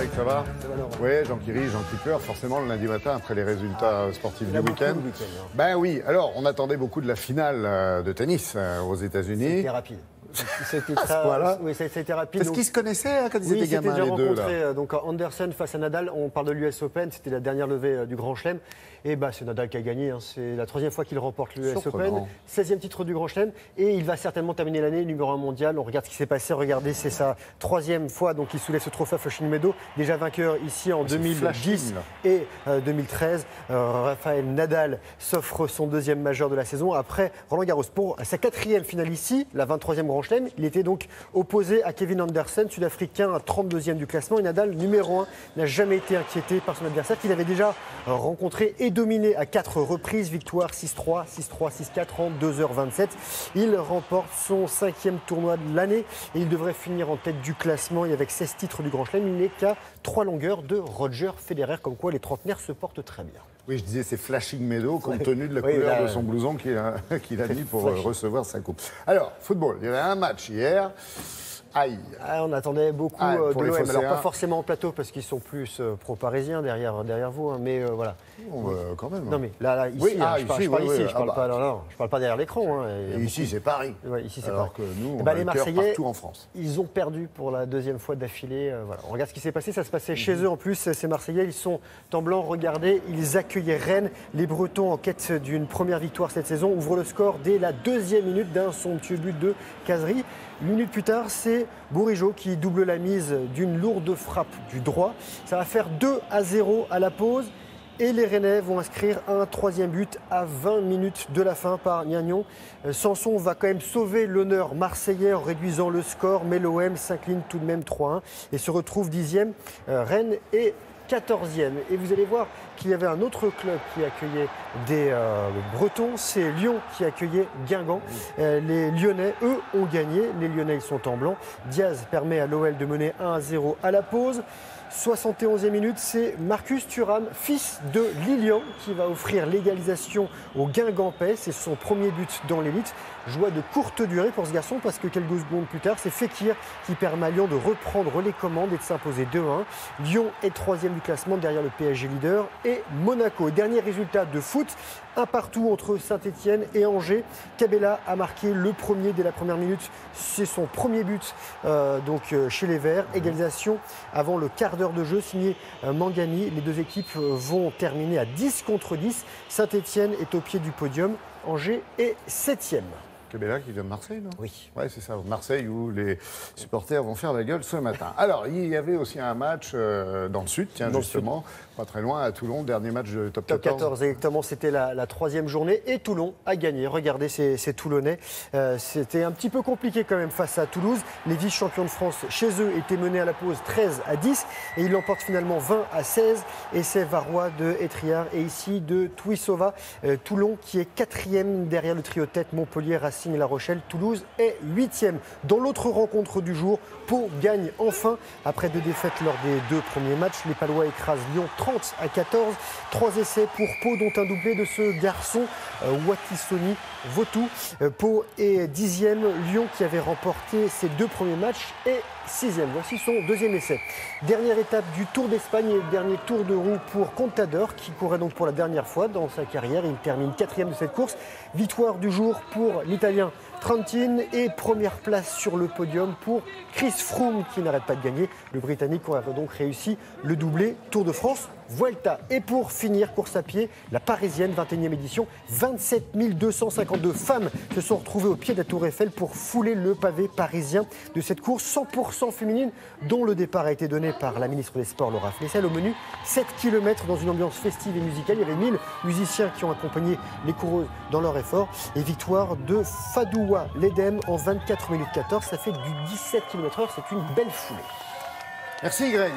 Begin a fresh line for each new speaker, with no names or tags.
Greg, ça va?
Ça va, Laurent.
Oui, Jean qui rit, Jean qui pleure, forcément le lundi matin après les résultats sportifs du week-end.
Hein.
Ben oui, alors on attendait beaucoup de la finale de tennis aux États-Unis.
C'était rapide. C'était
voilà.
Oui, ça a été rapide.
Est-ce qu'ils se connaissaient hein, quand ils étaient gamins,
déjà
les deux
rencontré, donc Anderson face à Nadal. On parle de l'US Open, c'était la dernière levée du Grand Chelem. Et bah, c'est Nadal qui a gagné. Hein. C'est la troisième fois qu'il remporte l'US Open. 16e titre du Grand Chelem. Et il va certainement terminer l'année numéro 1 mondial. On regarde ce qui s'est passé. Regardez, c'est sa troisième fois donc, il soulève ce trophée à Flushing Meadows. Déjà vainqueur ici en 2010 et 2013. Rafael Nadal s'offre son deuxième majeur de la saison. Après Roland Garros pour sa quatrième finale ici, la 23e Grand Chelem. Il était donc opposé à Kevin Anderson, sud-africain, 32e du classement. Et Nadal, numéro 1, n'a jamais été inquiété par son adversaire qu'il avait déjà rencontré et dominé à 4 reprises. Victoire 6-3, 6-3, 6-4 en 2h27. Il remporte son 5e tournoi de l'année et il devrait finir en tête du classement. Et avec 16 titres du Grand Chelem, il n'est qu'à 3 longueurs de Roger Federer. Comme quoi, les trentenaires se portent très bien.
Oui, je disais c'est Flushing Meadows compte tenu de la couleur de son blouson qu'il a mis pour recevoir sa coupe. Alors, football, il y avait un match hier. Aïe.
Ah, on attendait beaucoup de l'OM. Alors pas forcément en plateau parce qu'ils sont plus pro-parisiens derrière vous, hein, mais voilà.
Quand même.
Non mais là ici,
oui,
je parle pas derrière l'écran. Hein,
et ici c'est Paris.
Ouais, ici c'est
alors Paris. Que nous, on a les Marseillais partout en France.
Ils ont perdu pour la deuxième fois d'affilée. Voilà. On regarde ce qui s'est passé. Ça se passait chez eux en plus. Ces Marseillais, ils sont en blanc. Regardez, ils accueillaient Rennes. Les Bretons en quête d'une première victoire cette saison ouvrent le score dès la 2e minute d'un somptueux but de Cazerie. Une minute plus tard, c'est Bourigeaud qui double la mise d'une lourde frappe du droit. Ça va faire 2-0 à la pause. Et les Rennais vont inscrire un 3e but à 20 minutes de la fin par Niagnon. Sanson va quand même sauver l'honneur marseillais en réduisant le score. Mais l'OM s'incline tout de même 3-1 et se retrouve 10e. Rennes est 14e. Et vous allez voir qu'il y avait un autre club qui accueillait des Bretons, c'est Lyon qui accueillait Guingamp. Les Lyonnais, eux, ont gagné. Les Lyonnais, ils sont en blanc. Diaz permet à l'OL de mener 1-0 à la pause. 71e minute, c'est Marcus Thuram, fils de Lilian, qui va offrir l'égalisation au Guingampais. C'est son premier but dans l'élite. Joie de courte durée pour ce garçon parce que quelques secondes plus tard, c'est Fekir qui permet à Lyon de reprendre les commandes et de s'imposer 2-1. Lyon est 3e du classement derrière le PSG leader et Monaco. Dernier résultat de foot, un partout entre Saint-Etienne et Angers. Cabella a marqué le premier dès la première minute. C'est son premier but chez les Verts. Égalisation avant le quart d'heure de jeu signé Mangani. Les deux équipes vont terminer à 10 contre 10. Saint-Etienne est au pied du podium. Angers est 7e.
Cabella qui vient de Marseille, non?
Oui.
Ouais, c'est ça, Marseille où les supporters vont faire la gueule ce matin. Alors, il y avait aussi un match dans le sud, tiens, justement, pas très loin, à Toulon, dernier match de top 14.
Top 14, exactement, c'était la 3e journée et Toulon a gagné. Regardez ces Toulonnais, c'était un petit peu compliqué quand même face à Toulouse. Les vice-champions de France chez eux étaient menés à la pause 13-10 et ils l'emportent finalement 20-16. Et c'est Varrois de Étriard et ici de Touissova. Toulon qui est 4e derrière le trio tête Montpellier, Racing et La Rochelle. Toulouse est 8e. Dans l'autre rencontre du jour, Pau gagne enfin après 2 défaites lors des 2 premiers matchs. Les Palois écrasent Lyon 30-14. 3 essais pour Pau, dont un doublé de ce garçon, Watisoni Votou. Pau est 10e. Lyon, qui avait remporté ses 2 premiers matchs, est 6e. Voici son 2e essai. Dernière étape du Tour d'Espagne et dernier tour de roue pour Contador, qui courait donc pour la dernière fois dans sa carrière. Il termine 4e de cette course. Victoire du jour pour l'Italien Trentin et première place sur le podium pour Chris Froome qui n'arrête pas de gagner. Le Britannique aura donc réussi le doublé Tour de France, Vuelta. Et pour finir, course à pied, la parisienne, 21e édition, 27 252 femmes se sont retrouvées au pied de la Tour Eiffel pour fouler le pavé parisien de cette course 100% féminine dont le départ a été donné par la ministre des Sports, Laura Flessel. Au menu, 7 km dans une ambiance festive et musicale. Il y avait 1000 musiciens qui ont accompagné les coureuses dans leur effort. Et victoire de Fadoua Ledem en 24 minutes 14. Ça fait du 17 km/h. C'est une belle foulée.
Merci Greg.